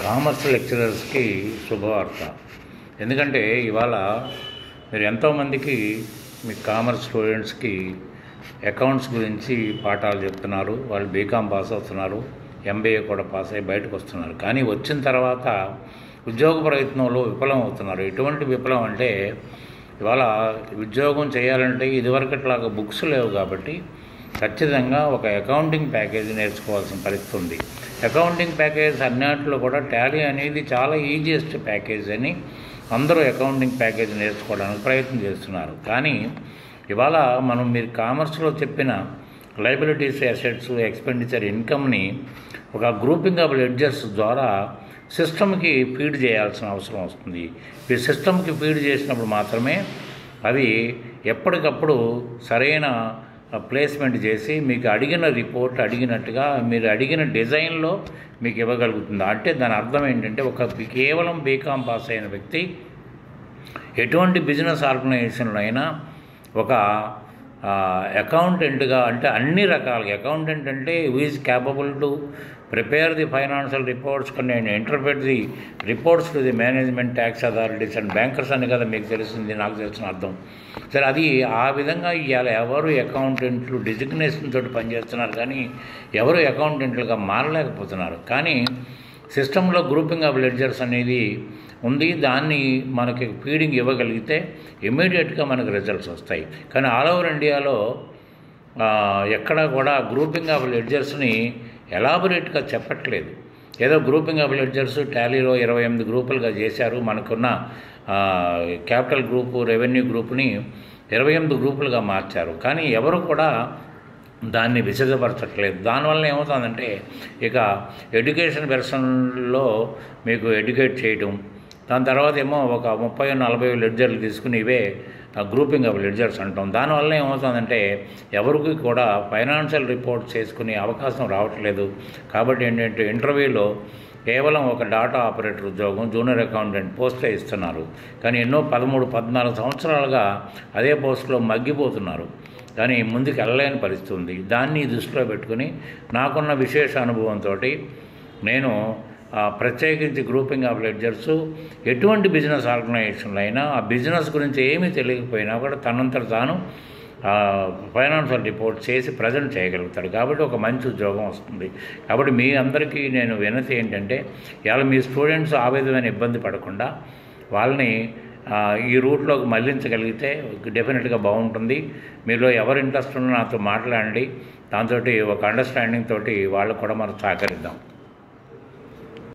Commerce లెక్చరర్స్కి శుభవార్త. ఎందుకంటే ఇవాళ మీరు ఎంతోమందికి మీ కామర్స్ స్టూడెంట్స్కి అకౌంట్స్ గురించి పాఠాలు చెప్తున్నారు. వాళ్ళు బీకామ్ పాస్ అవుతున్నారు, ఎంబీఏ కూడా పాస్ అయ్యి బయటకు వస్తున్నారు. కానీ వచ్చిన తర్వాత ఉద్యోగ ప్రయత్నంలో విఫలం అవుతున్నారు. ఎటువంటి విఫలం అంటే ఇవాళ ఉద్యోగం చేయాలంటే ఇదివరకట్లాగా బుక్స్ లేవు కాబట్టి ఖచ్చితంగా ఒక అకౌంటింగ్ ప్యాకేజీ నేర్చుకోవాల్సిన పరిస్థితి ఉంది. అకౌంటింగ్ ప్యాకేజ్ అన్నింటిలో కూడా టాలీ అనేది చాలా ఈజియెస్ట్ ప్యాకేజ్ అని అందరూ అకౌంటింగ్ ప్యాకేజ్ నేర్చుకోవడానికి ప్రయత్నం చేస్తున్నారు. కానీ ఇవాళ మీరు కామర్స్లో చెప్పిన లయబిలిటీస్, అసెట్స్, ఎక్స్పెండిచర్, ఇన్కమ్ని ఒక గ్రూపింగ్ ఆఫ్ లెడ్జర్స్ ద్వారా సిస్టమ్కి ఫీడ్ చేయాల్సిన అవసరం వస్తుంది. ఈ సిస్టమ్కి ఫీడ్ చేసినప్పుడు మాత్రమే అవి ఎప్పటికప్పుడు సరైన ప్లేస్మెంట్ చేసి మీకు అడిగిన రిపోర్ట్ అడిగినట్టుగా మీరు అడిగిన డిజైన్లో మీకు ఇవ్వగలుగుతుంది. అంటే దాని అర్థం ఏంటంటే కేవలం బీకామ్ పాస్ అయిన వ్యక్తి ఎటువంటి బిజినెస్ ఆర్గనైజేషన్లో అయినా ఒక అకౌంటెంట్గా, అంటే అన్ని రకాలుగా అకౌంటెంట్ అంటే who is capable to prepare the financial reports and interpret the reports to the management, tax authorities and bankers అని కదా మీకు తెలిసింది, నాకు తెలిసిన అర్థం. సరే, అది ఆ విధంగా ఇవాళ ఎవరు అకౌంటెంట్లు డిజిగ్నేషన్ తోటి పనిచేస్తున్నారు కానీ ఎవరు అకౌంటెంట్లుగా మారలేకపోతున్నారు. కానీ సిస్టంలో గ్రూపింగ్ ఆఫ్ లెడ్జర్స్ అనేది ఉంది. దాన్ని మనకి ఫీడింగ్ ఇవ్వగలిగితే ఇమ్మీడియట్గా మనకు రిజల్ట్స్ వస్తాయి. కానీ ఆల్ ఓవర్ ఇండియాలో ఎక్కడ కూడా గ్రూపింగ్ ఆఫ్ లెడ్జర్స్ని ఎలాబొరేట్గా చెప్పట్లేదు. ఏదో గ్రూపింగ్ ఆఫ్ లెడ్జర్స్ టాలీలో 28 గ్రూపులుగా చేశారు. మనకున్న క్యాపిటల్ గ్రూపు, రెవెన్యూ గ్రూప్ని 28 గ్రూపులుగా మార్చారు. కానీ ఎవరు కూడా దాన్ని విశదపరచట్లేదు. దానివల్ల ఏమవుతుందంటే ఇక ఎడ్యుకేషన్ వెర్షన్లో మీకు ఎడ్యుకేట్ చేయడం, దాని తర్వాత ఏమో ఒక 30-40 లెడ్జర్లు తీసుకుని ఇవే గ్రూపింగ్ ఆఫ్ లెడ్జర్స్ అంటాం. దానివల్ల ఏమవుతుందంటే ఎవరికి కూడా ఫైనాన్షియల్ రిపోర్ట్ చేసుకునే అవకాశం రావట్లేదు. కాబట్టి ఏంటంటే ఇంటర్వ్యూలో కేవలం ఒక డాటా ఆపరేటర్ ఉద్యోగం, జూనియర్ అకౌంటెంట్ పోస్టే ఇస్తున్నారు. కానీ ఎన్నో 13-14 సంవత్సరాలుగా అదే పోస్టులో మగ్గిపోతున్నారు. కానీ ముందుకు వెళ్ళలేని పరిస్థితి ఉంది. దాన్ని దృష్టిలో పెట్టుకుని నాకున్న విశేష అనుభవంతో నేను ప్రత్యేకించి గ్రూపింగ్ ఆఫ్ లెడ్జర్స్ ఎటువంటి బిజినెస్ ఆర్గనైజేషన్లు అయినా ఆ బిజినెస్ గురించి ఏమీ తెలియకపోయినా కూడా తనంతట తాను ఫైనాన్షియల్ రిపోర్ట్ చేసి ప్రజెంట్ చేయగలుగుతాడు. కాబట్టి ఒక మంచి ఉద్యోగం వస్తుంది. కాబట్టి మీ అందరికీ నేను వినతి ఏంటంటే ఇవాళ మీ స్టూడెంట్స్ ఆ విధమైన ఇబ్బంది పడకుండా వాళ్ళని ఈ రూట్లోకి మళ్లించగలిగితే డెఫినెట్గా బాగుంటుంది. మీలో ఎవరు ఇంట్రెస్ట్ ఉన్నా నాతో మాట్లాడండి. దాంతో ఒక అండర్స్టాండింగ్ తోటి వాళ్ళు కూడా మనం సహకరిద్దాం.